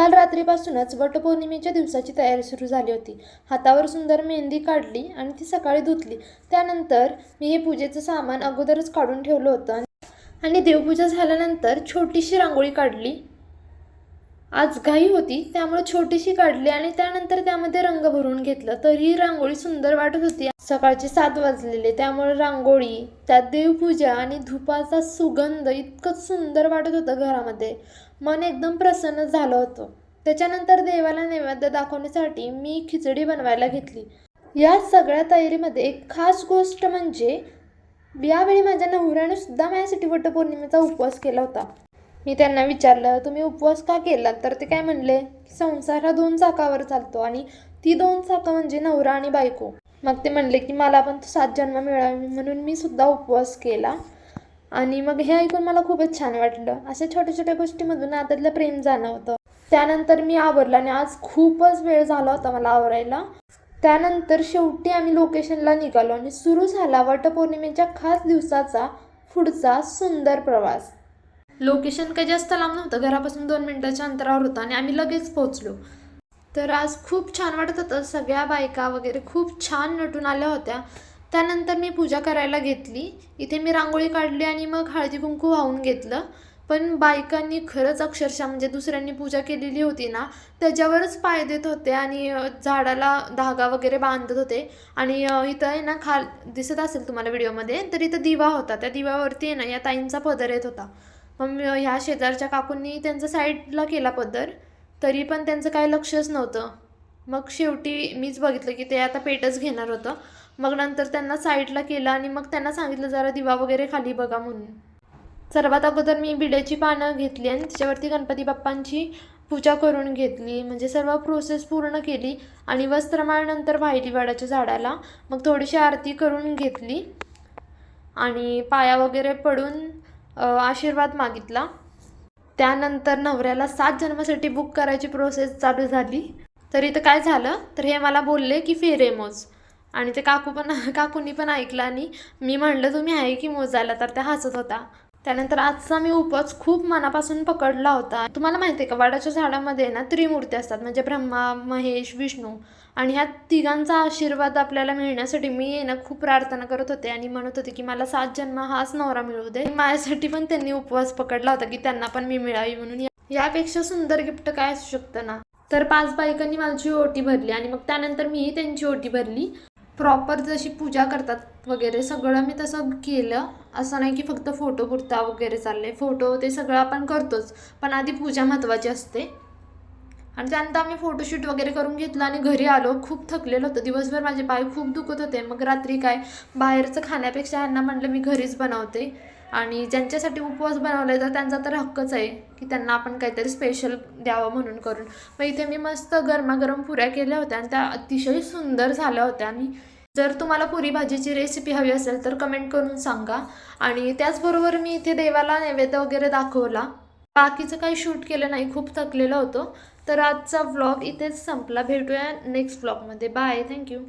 काल रात्रीपासूनच वटपौर्णिमेच्या दिवसाची तयारी सुरू झाली होती. हातावर सुंदर मेहंदी काढली आणि ती सकाळी धुतली. त्यानंतर मी हे पूजेचं सामान अगोदरच काढून ठेवलं होतं आणि देवपूजा झाल्यानंतर छोटीशी रांगोळी काढली. आज घाई होती त्यामुळे छोटीशी काढली आणि त्यानंतर त्यामध्ये रंग भरून घेतलं. तरीही रांगोळी सुंदर वाटत होती. सकाळचे 7 वाजलेले त्यामुळे रांगोळी, त्यात देवपूजा आणि धुपाचा सुगंध इतकं सुंदर वाटत होतं घरामध्ये. मन एकदम प्रसन्न झालं होतं. त्याच्यानंतर देवाला नैवेद्य दाखवण्यासाठी मी खिचडी बनवायला घेतली. या सगळ्या तयारीमध्ये एक खास गोष्ट म्हणजे यावेळी माझ्या नवऱ्याने सुद्धा माझ्यासाठी वटपौर्णिमेचा उपवास केला होता. मी त्यांना विचारलं, तुम्ही उपवास का केला? तर ते काय म्हणले की संसार हा 2 चाकावर चालतो आणि ती 2 चाकं म्हणजे नवरा आणि बायको. मग ते म्हणले की मला पण 7 जन्म मिळावे म्हणून मी सुद्धा उपवास केला. आणि मग हे ऐकून मला खूपच छान वाटलं. अशा छोट्या छोट्या गोष्टीमधून नात्यातलं प्रेम जाणवतं. त्यानंतर मी आवरलं आणि आज खूपच वेळ झाला होता मला आवरायला. त्यानंतर शेवटी आम्ही लोकेशनला निघालो आणि सुरू झाला वटपौर्णिमेच्या खास दिवसाचा पुढचा सुंदर प्रवास. लोकेशन काही जास्त लांब नव्हतं, घरापासून 2 मिनिटाच्या अंतरावर होतं आणि आम्ही लगेच पोहोचलो. तर आज खूप छान वाटत होतं. सगळ्या बायका वगैरे खूप छान नटून आल्या होत्या. त्यानंतर मी पूजा करायला घेतली. इथे मी रांगोळी काढली आणि मग हळदी कुंकू वाहून घेतलं. पण बायकांनी खरंच अक्षरशः म्हणजे दुसऱ्यांनी पूजा केलेली होती ना त्याच्यावरच पाय देत होते आणि झाडाला धागा वगैरे बांधत होते. आणि इथं आहे ना दिसत असेल तुम्हाला व्हिडिओमध्ये, तर इथं दिवा होता. त्या दिव्यावरती आहे ना या ताईंचा पदर येत होता. मग ह्या शेजारच्या काकूंनी त्यांचा साईडला केला पदर, तरी पण त्यांचं काही लक्षच नव्हतं. मग शेवटी मीच बघितलं की ते आता पेटच घेणार होतं. मग नंतर त्यांना साईडला केलं आणि मग त्यांना सांगितलं जरा दिवा वगैरे खाली बघा म्हणून. सर्वात अगोदर मी बिड्याची पानं घेतली आणि त्याच्यावरती गणपती बाप्पांची पूजा करून घेतली. म्हणजे सर्व प्रोसेस पूर्ण केली आणि वस्त्रमाळ नंतर वाहिली वडाच्या झाडाला. मग थोडीशी आरती करून घेतली आणि पाया वगैरे पडून आशीर्वाद मागितला. त्यानंतर नवऱ्याला 7 जन्मासाठी बुक करायची प्रोसेस चालू झाली. तर इथं काय झालं तर हे मला बोलले की फेरे मोज, आणि ते काकूंनी पण ऐकलं आणि मी म्हणलं तुम्ही आहे की मोजायला, तर त्या हसत होता. त्यानंतर आजचा मी उपवास खूप मनापासून पकडला होता. तुम्हाला माहिती आहे का, वडाच्या झाडामध्ये ना त्रिमूर्ती असतात, म्हणजे ब्रह्मा, महेश, विष्णू, आणि ह्या तिघांचा आशीर्वाद आपल्याला मिळण्यासाठी मी ना खूप प्रार्थना करत होते आणि म्हणत होते की मला 7 जन्म हाच नवरा मिळू दे. माझ्यासाठी पण त्यांनी उपवास पकडला होता की त्यांना पण मी मिळावी म्हणून. यापेक्षा सुंदर गिफ्ट काय असू शकतं ना. तर 5 बायकांनी माझी ओटी भरली आणि मग त्यानंतर मीही त्यांची ओटी भरली. प्रॉपर जशी पूजा करतात वगैरे सगळं मी तसं केलं. असं नाही की फक्त फोटो पुरता वगैरे चालले. फोटो ते सगळं आपण करतोच, पण आधी पूजा महत्त्वाची असते. आणि त्यानंतर आम्ही फोटोशूट वगैरे करून घेतलं आणि घरी आलो. खूप थकलेलं होतं, दिवसभर माझे पाय खूप दुखत होते. मग रात्री काय बाहेरचं खाण्यापेक्षा ह्यांना म्हटलं मी घरीच बनवते. आणि ज्यांच्यासाठी उपवास बनवले तर त्यांचा तर हक्कच आहे की त्यांना आपण काहीतरी स्पेशल द्यावं म्हणून करून. मग इथे मी मस्त गरमागरम पुऱ्या केल्या होत्या आणि त्या अतिशय सुंदर झाल्या होत्या. आणि जर तुम्हाला पुरी भाजीची रेसिपी हवी असेल तर कमेंट करून सांगा. आणि त्याचबरोबर मी इथे देवाला नैवेद्य वगैरे दाखवला. बाकीचं काही शूट केलं नाही, खूप थकलेलं होतं. तर आजचा व्लॉग इथेच संपला. भेटूया नेक्स्ट व्लॉगमध्ये. Bye, thank you.